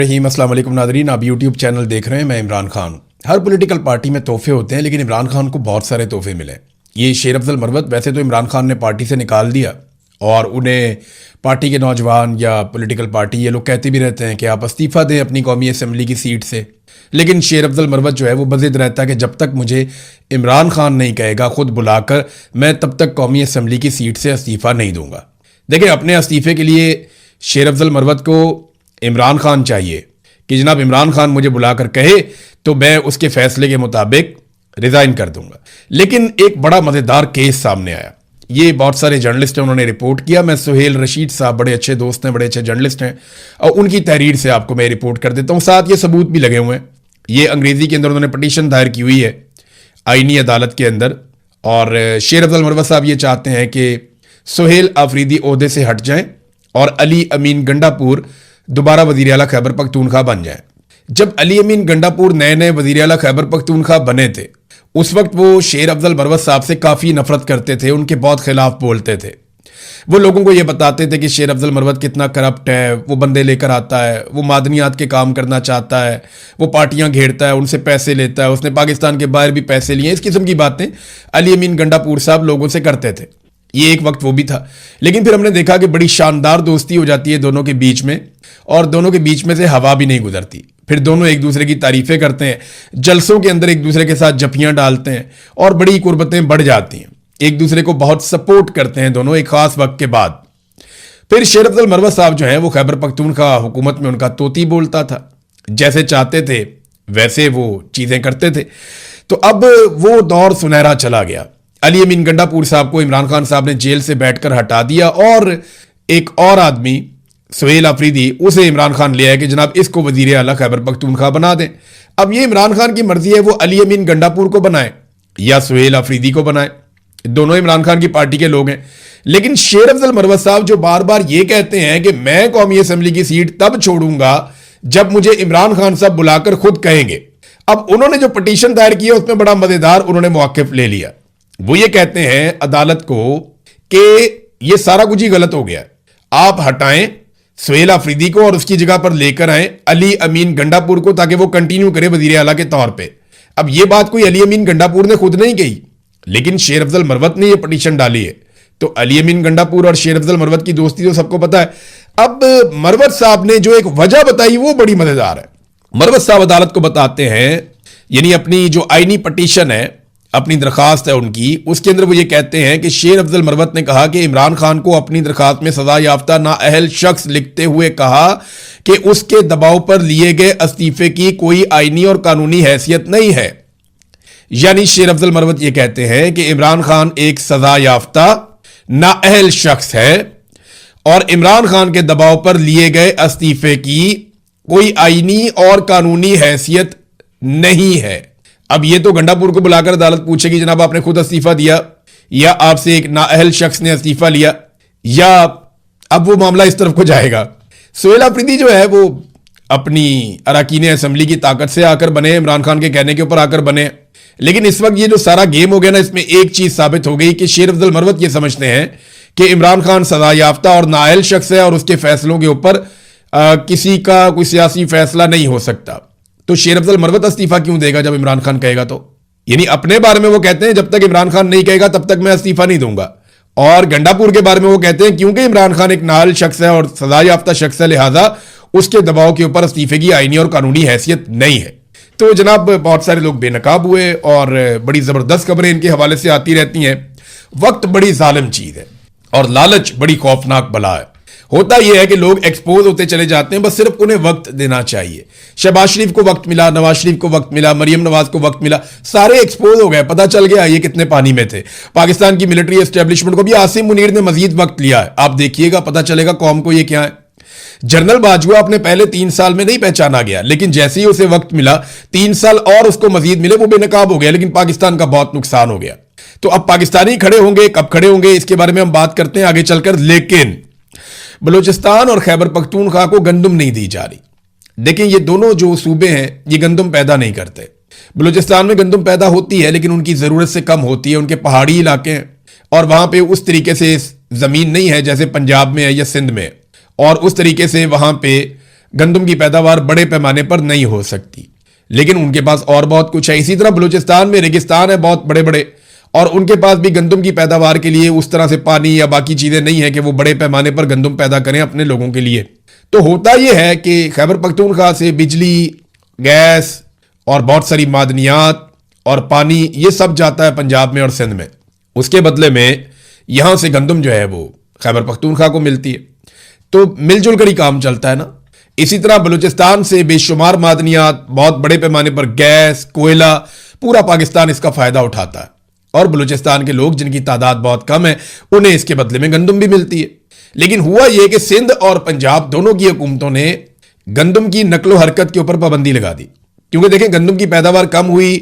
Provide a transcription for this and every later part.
रहीम अस्सलाम वालेकुम नादरीन, आप यूट्यूब चैनल देख रहे हैं। मैं इमरान खान। हर पॉलिटिकल पार्टी में तोहफे होते हैं, लेकिन इमरान खान को बहुत सारे तोहफे मिले। ये शेर अफजल मरवत वैसे तो इमरान खान ने पार्टी से निकाल दिया और उन्हें पार्टी के नौजवान या पॉलिटिकल पार्टी ये लोग कहते भी रहते हैं कि आप इस्तीफ़ा दें अपनी कौमी असम्बली की सीट से। लेकिन शेर अफजल मरवत जो है वो बज़िद रहता है कि जब तक मुझे इमरान खान नहीं कहेगा खुद बुलाकर, मैं तब तक कौमी असम्बली की सीट से इस्तीफ़ा नहीं दूंगा। देखिए, अपने इस्तीफ़े के लिए शेर अफजल मरवत को इमरान खान चाहिए कि जनाब इमरान खान मुझे बुलाकर कहे तो मैं उसके फैसले के मुताबिक रिज़ाइन कर दूंगा। लेकिन एक बड़ा मज़ेदार केस सामने आया। ये बहुत सारे जर्नलिस्ट हैं, उन्होंने रिपोर्ट किया। मैं सुहेल रशीद साहब बड़े अच्छे दोस्त हैं, बड़े अच्छे जर्नलिस्ट हैं, और उनकी तहरीर से आपको मैं रिपोर्ट कर देता हूँ। साथ ये सबूत भी लगे हुए हैं। ये अंग्रेज़ी के अंदर उन्होंने पटिशन दायर की हुई है आईनी अदालत के अंदर, और शेर अफजल मरवत साहब ये चाहते हैं कि सुहेल आफरीदी ओहदे से हट जाएं और अली अमीन गंडापुर दोबारा वज़ीर आला खैबर पख्तूनख्वा बन जाए। जब अली अमीन गंडापुर नए नए वज़ीर आला खैबर पख्तूनख्वा बने थे, उस वक्त वो शेर अफजल मरवत साहब से काफ़ी नफरत करते थे, उनके बहुत खिलाफ बोलते थे। वो लोगों को ये बताते थे कि शेर अफजल मरवत कितना करप्ट है, वो बंदे लेकर आता है, वो मादनियात के काम करना चाहता है, वो पार्टियां घेरता है, उनसे पैसे लेता है, उसने पाकिस्तान के बाहर भी पैसे लिए। इस किस्म की बातें अली अमीन गंडापुर साहब लोगों से करते थे। ये एक वक्त वो भी था। लेकिन फिर हमने देखा कि बड़ी शानदार दोस्ती हो जाती है दोनों के बीच में, और दोनों के बीच में से हवा भी नहीं गुजरती। फिर दोनों एक दूसरे की तारीफें करते हैं, जलसों के अंदर एक दूसरे के साथ जफियां डालते हैं और बड़ी कुर्बतें बढ़ जाती हैं। एक दूसरे को बहुत सपोर्ट करते हैं दोनों एक खास वक्त के बाद। फिर शेर अफजल मरवत साहब जो हैं वो खैबर पख्तूनख्वा हुकूमत में उनका तोती बोलता था, जैसे चाहते थे वैसे वो चीज़ें करते थे। तो अब वो दौर सुनहरा चला गया। अली अमीन गंडापुर साहब को इमरान खान साहब ने जेल से बैठकर हटा दिया, और एक और आदमी सुहेल आफरीदी, उसे इमरान खान ले आए कि जनाब इसको वजीर आला खैबर पख्तूनख्वा बना दें। अब ये इमरान खान की मर्जी है, वो अली अमीन गंडापुर को बनाए या सुहेल आफरीदी को बनाए। दोनों इमरान खान की पार्टी के लोग हैं। लेकिन शेर अफजल मरवत साहब जो बार बार ये कहते हैं कि मैं कौमी असम्बली की सीट तब छोड़ूंगा जब मुझे इमरान खान साहब बुलाकर खुद कहेंगे। अब उन्होंने जो पटिशन दायर की है उसमें बड़ा मजेदार उन्होंने मौक़िफ़ ले लिया। वो ये कहते हैं अदालत को कि ये सारा कुछ ही गलत हो गया, आप हटाएं सुहेल आफरीदी को और उसकी जगह पर लेकर आए अली अमीन गंडापुर को, ताकि वो कंटिन्यू करे वजीर आला के तौर पे। अब ये बात कोई अली अमीन गंडापुर ने खुद नहीं कही, लेकिन शेर अफजल मरवत ने ये पटिशन डाली है। तो अली अमीन गंडापुर और शेर अफजल मरवत की दोस्ती तो सबको पता है। अब मरवत साहब ने जो एक वजह बताई वो बड़ी मजेदार है। मरवत साहब अदालत को बताते हैं, यानी अपनी जो आईनी पटिशन है, अपनी दरखास्त है उनकी, उसके अंदर वो ये कहते हैं कि शेर अफजल मरवत ने कहा कि इमरान खान को अपनी दरखास्त में सजा याफ्ता नाअहल शख्स लिखते हुए कहा कि उसके दबाव पर लिए गए इस्तीफे की कोई आईनी और कानूनी हैसियत नहीं है। यानी शेर अफजल मरवत ये कहते हैं कि इमरान खान एक सजा याफ्ता नाअहल शख्स है और इमरान खान के दबाव पर लिए गए इस्तीफे की कोई आईनी और कानूनी हैसियत नहीं है। अब ये तो गंडापुर को बुलाकर अदालत पूछेगी जनाब आपने खुद इस्तीफा दिया या आपसे एक नाअहल शख्स ने इस्तीफा लिया, या अब वो मामला इस तरफ को जाएगा। सुहेल आफरीदी जो है वो अपनी अरकान असम्बली की ताकत से आकर बने, इमरान खान के कहने के ऊपर आकर बने। लेकिन इस वक्त ये जो सारा गेम हो गया ना, इसमें एक चीज साबित हो गई कि शेर अफजल मरवत ये समझते हैं कि इमरान खान सजा याफ्ता और नाअहल शख्स है और उसके फैसलों के ऊपर किसी का कोई सियासी फैसला नहीं हो सकता। तो शेर अफजल मरवत इस्तीफा क्यों देगा जब इमरान खान कहेगा? तो यानी अपने बारे में वो कहते हैं जब तक इमरान खान नहीं कहेगा तब तक मैं इस्तीफा नहीं दूंगा, और गंडापुर के बारे में वो कहते हैं क्योंकि इमरान खान एक नाअहल शख्स है और सजा याफ्ता शख्स है, लिहाजा उसके दबाव के ऊपर इस्तीफे की आईनी और कानूनी हैसियत नहीं है। तो जनाब बहुत सारे लोग बेनकाब हुए और बड़ी जबरदस्त खबरें इनके हवाले से आती रहती हैं। वक्त बड़ी जालिम चीज है और लालच बड़ी खौफनाक बला है। होता यह है कि लोग एक्सपोज होते चले जाते हैं, बस सिर्फ उन्हें वक्त देना चाहिए। शहबाज शरीफ को वक्त मिला, नवाज शरीफ को वक्त मिला, मरियम नवाज को वक्त मिला, सारे एक्सपोज हो गए, पता चल गया ये कितने पानी में थे। पाकिस्तान की मिलिट्री एस्टेब्लिशमेंट को भी आसिम मुनीर ने मजीद वक्त लिया है, आप देखिएगा पता चलेगा कौम को ये क्या है। जनरल बाजवा अपने पहले 3 साल में नहीं पहचाना गया, लेकिन जैसे ही उसे वक्त मिला 3 साल और उसको मजीद मिले, वो बेनकाब हो गया, लेकिन पाकिस्तान का बहुत नुकसान हो गया। तो अब पाकिस्तानी खड़े होंगे, कब खड़े होंगे इसके बारे में हम बात करते हैं आगे चलकर। लेकिन बलूचिस्तान और खैबर पख्तूनख्वा को गंदम नहीं दी जा रही। देखें, ये दोनों जो सूबे हैं ये गंदम पैदा नहीं करते। बलूचिस्तान में गंदम पैदा होती है लेकिन उनकी ज़रूरत से कम होती है, उनके पहाड़ी इलाके हैं और वहाँ पे उस तरीके से ज़मीन नहीं है जैसे पंजाब में है या सिंध में, और उस तरीके से वहाँ पे गंदम की पैदावार बड़े पैमाने पर नहीं हो सकती, लेकिन उनके पास और बहुत कुछ है। इसी तरह बलूचिस्तान में रेगिस्तान है बहुत बड़े बड़े, और उनके पास भी गंदम की पैदावार के लिए उस तरह से पानी या बाकी चीजें नहीं है कि वो बड़े पैमाने पर गंदम पैदा करें अपने लोगों के लिए। तो होता यह है कि खैबर पख्तूनख्वा से बिजली, गैस और बहुत सारी मादनियात और पानी ये सब जाता है पंजाब में और सिंध में। उसके बदले में यहां से गंदम जो है वो खैबर पख्तूनख्वा को मिलती है, तो मिलजुल कर ही काम चलता है ना। इसी तरह बलूचिस्तान से बेशुमार मादनियात, बहुत बड़े पैमाने पर गैस, कोयला, पूरा पाकिस्तान इसका फायदा उठाता है, और बलूचिस्तान के लोग जिनकी तादाद बहुत कम है उन्हें इसके बदले में गंदम भी मिलती है। लेकिन हुआ यह कि सिंध और पंजाब दोनों की हुकूमतों ने गंदम की नकलो हरकत के ऊपर पाबंदी लगा दी, क्योंकि देखें गंदम की पैदावार कम हुई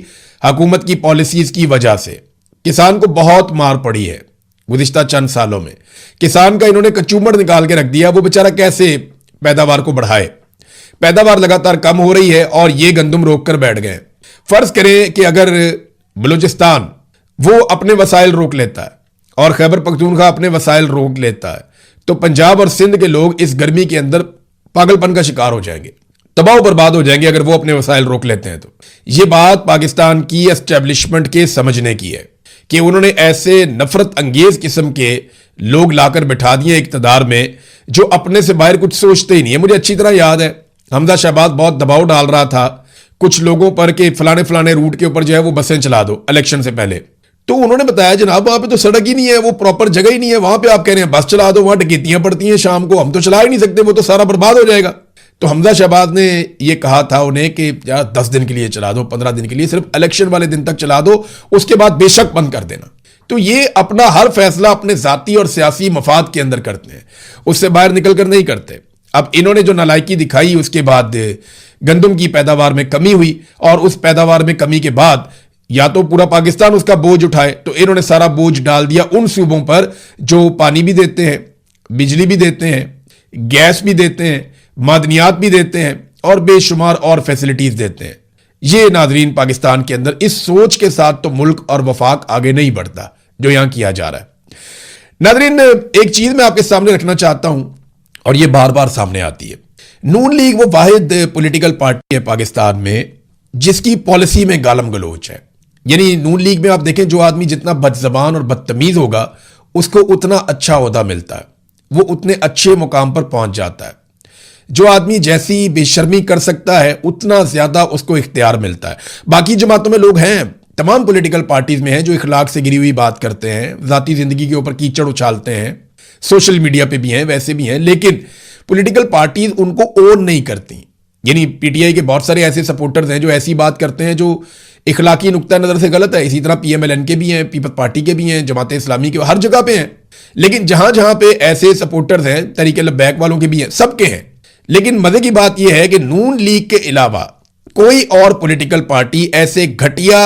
हुकूमत की पॉलिसीज की वजह से। किसान को बहुत मार पड़ी है गुज़िश्ता चंद सालों में। किसान का इन्होंने कचूमड़ निकाल के रख दिया, वो बेचारा कैसे पैदावार को बढ़ाए। पैदावार लगातार कम हो रही है और ये गंदम रोक कर बैठ गए। फर्ज करें कि अगर बलूचिस्तान वो अपने वसाइल रोक लेता है और खैबर पख्तूनख्वा अपने वसाइल रोक लेता है, तो पंजाब और सिंध के लोग इस गर्मी के अंदर पागलपन का शिकार हो जाएंगे, तबाह बर्बाद हो जाएंगे अगर वो अपने वसाइल रोक लेते हैं। तो ये बात पाकिस्तान की एस्टेब्लिशमेंट के समझने की है कि उन्होंने ऐसे नफरत अंगेज किस्म के लोग लाकर बिठा दिए इक्तदार में जो अपने से बाहर कुछ सोचते ही नहीं है। मुझे अच्छी तरह याद है हमजा शहबाज बहुत दबाव डाल रहा था कुछ लोगों पर कि फलाने फलाने रूट के ऊपर जो है वो बसें चला दो इलेक्शन से पहले। तो उन्होंने बताया जनाब वहां पे तो सड़क ही नहीं है, वो प्रॉपर जगह ही नहीं है, वहां पे आप कह रहे हैं बस चला दो, वहां डकैतियां पड़ती हैं शाम को, हम तो चला ही नहीं सकते, वो तो सारा बर्बाद हो जाएगा। तो हमजा शहबाज ने ये कहा था उन्हें कि यार 10 दिन के लिए चला दो, 15 दिन के लिए, सिर्फ इलेक्शन वाले दिन तक चला दो, उसके बाद बेशक बंद कर देना। तो ये अपना हर फैसला अपने जाती और सियासी मफाद के अंदर करते हैं, उससे बाहर निकल कर नहीं करते। अब इन्होंने जो नालायकी दिखाई उसके बाद गंदम की पैदावार में कमी हुई, और उस पैदावार में कमी के बाद या तो पूरा पाकिस्तान उसका बोझ उठाए, तो इन्होंने सारा बोझ डाल दिया उन सूबों पर जो पानी भी देते हैं, बिजली भी देते हैं, गैस भी देते हैं, मादनियात भी देते हैं और बेशुमार और फैसिलिटीज देते हैं। ये नाजरीन पाकिस्तान के अंदर इस सोच के साथ तो मुल्क और वफाक आगे नहीं बढ़ता जो यहां किया जा रहा है। नाजरीन एक चीज मैं आपके सामने रखना चाहता हूं और ये बार बार सामने आती है। नून लीग वो वाहिद पॉलिटिकल पार्टी है पाकिस्तान में जिसकी पॉलिसी में गालम गलोच है। यानी नून लीग में आप देखें जो आदमी जितना बदजबान और बदतमीज होगा उसको उतना अच्छा ओहदा मिलता है, वो उतने अच्छे मुकाम पर पहुंच जाता है। जो आदमी जैसी बेशर्मी कर सकता है उतना ज्यादा उसको इख्तियार मिलता है। बाकी जमातों में लोग हैं, तमाम पॉलिटिकल पार्टीज में हैं जो इखलाक से गिरी हुई बात करते हैं, जाती जिंदगी के ऊपर कीचड़ उछालते हैं, सोशल मीडिया पे भी हैं, वैसे भी हैं, लेकिन पॉलिटिकल पार्टीज उनको ओन नहीं करती। यानी पीटीआई के बहुत सारे ऐसे सपोर्टर्स हैं जो ऐसी बात करते हैं जो इखलाकी नुक्ता नजर से गलत है। इसी तरह पीएमएलएन के भी हैं, पीपल्स पार्टी के भी हैं, जमात इस्लामी के, हर जगह पे हैं। लेकिन जहां जहां पे ऐसे सपोर्टर्स हैं, तरीके लब्बैक वालों के भी हैं, सबके हैं। लेकिन मजे की बात यह है कि नून लीग के अलावा कोई और पॉलिटिकल पार्टी ऐसे घटिया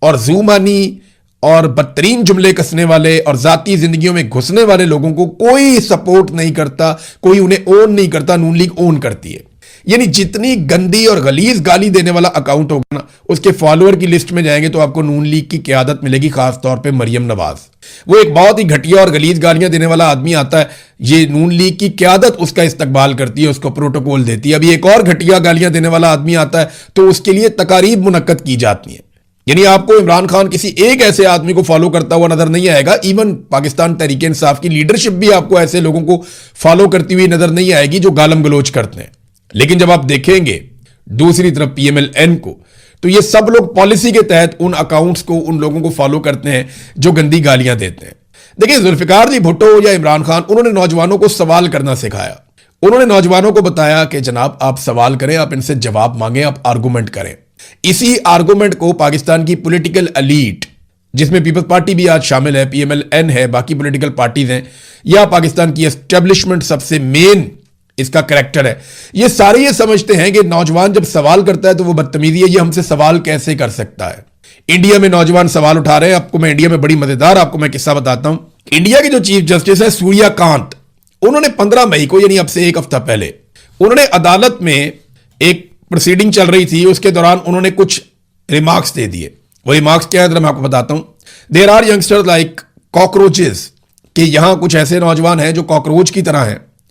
और ज़ूमानी और बदतरीन जुमले कसने वाले और जाती जिंदगियों में घुसने वाले लोगों को कोई सपोर्ट नहीं करता, कोई उन्हें ओन नहीं करता। नून लीग ओन करती है। यानी जितनी गंदी और गलीज गाली देने वाला अकाउंट होगा ना, उसके फॉलोअर की लिस्ट में जाएंगे तो आपको नून लीग की क़यादत मिलेगी, खासतौर पे मरियम नवाज। वो एक बहुत ही घटिया और गलीज गालियां देने वाला आदमी आता है, ये नून लीग की क़यादत उसका इस्तकबाल करती है, उसको प्रोटोकॉल देती है। अभी एक और घटिया गालियां देने वाला आदमी आता है तो उसके लिए तकारीब मुनक्कद की जाती है। यानी आपको इमरान खान किसी एक ऐसे आदमी को फॉलो करता हुआ नजर नहीं आएगा। इवन पाकिस्तान तहरीक इंसाफ की लीडरशिप भी आपको ऐसे लोगों को फॉलो करती हुई नजर नहीं आएगी जो गालम गलोच करते हैं। लेकिन जब आप देखेंगे दूसरी तरफ पीएमएलएन को, तो ये सब लोग पॉलिसी के तहत उन अकाउंट्स को, उन लोगों को फॉलो करते हैं जो गंदी गालियां देते हैं। देखिए जुल्फिकार अली भुट्टो या इमरान खान, उन्होंने नौजवानों को सवाल करना सिखाया। उन्होंने नौजवानों को बताया कि जनाब आप सवाल करें, आप इनसे जवाब मांगें, आप आर्गूमेंट करें। इसी आर्गूमेंट को पाकिस्तान की पॉलिटिकल एलीट, जिसमें पीपल्स पार्टी भी आज शामिल है, पीएमएलएन है, बाकी पॉलिटिकल पार्टीज हैं, या पाकिस्तान की एस्टेब्लिशमेंट सबसे मेन इसका करैक्टर है, ये सारे ये समझते हैं कि नौजवान जब सवाल करता है तो वो बदतमीजी है, ये हमसे सवाल कैसे कर सकता है। इंडिया में नौजवान सवाल उठा रहे हैं। आपको मैं इंडिया में बड़ी मजेदार आपको मैं किस्सा बताता हूं। इंडिया के जो चीफ जस्टिस है सूर्यकांत, उन्होंने 15 मई को, यानी अब से एक हफ्ता पहले, उन्होंने अदालत में एक प्रोसीडिंग चल रही थी, उसके दौरान उन्होंने कुछ रिमार्क्स दे दिए। वो रिमार्क्स क्या है मैं आपको बताता हूं। There are youngsters like cockroaches, कि यहां कुछ ऐसे नौजवान हैं जो कॉकरोच की तरह हैं,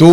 2